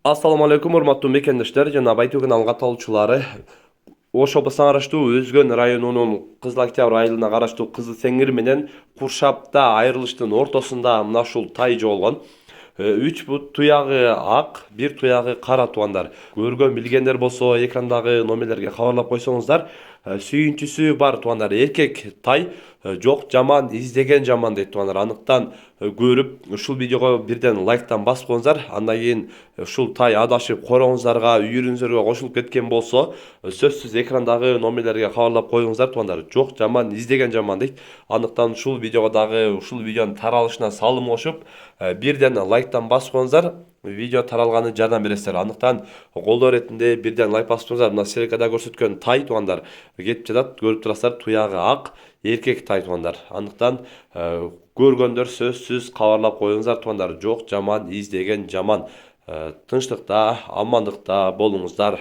Assalamu alaikum урматтуу мекендештер жана Байтөк каналынын катталуучулары. Ош облусуна караштуу Өзгөн районунун Кызыл Октябрь айылына караштуу Кызыл Сеңир менен Куршапта айрылыштын ортосунда мына ушул тай жоолгон. 3 бут туягы ак, 1 туягы кара туугандар. Көргөн билгендер болсо экрандагы номерлерге кабарлап койсоңуздар. Сүйүнчүсү бар туугандар, эркек тай. Жок жаман издеген жаман дейт туугандар. Аныктан көрүп ушул видеого бирден лайктан басып коюңуздар. Андан кийин ушул тай адашып короңуздарга, үйүрүңүздарга кошулуп кеткен болсо, сөзсүз экрандагы номерлерге кабарлап коюңуздар туугандар. Жок жаман издеген жаман дейт. Андыктан ушул видеого дагы ушул видеонун таралышына салым кошуп, бирден лайктан басып коюңуздар. Видео таралганы жардам бересиздер. Андыктан колдоо иретинде бирден лайк басып коюңуздар. Мына селекада көрсөткөн тай туугандар кетип жатат. Көрүп турасыздар, туягы ак, эркек тай туугандар. Андыктан көргөндөр сөзсүз кабарлап коюңуздар туугандар. Жок жаман издеген жаман. Тынчтыкта, амандыкта болуңуздар.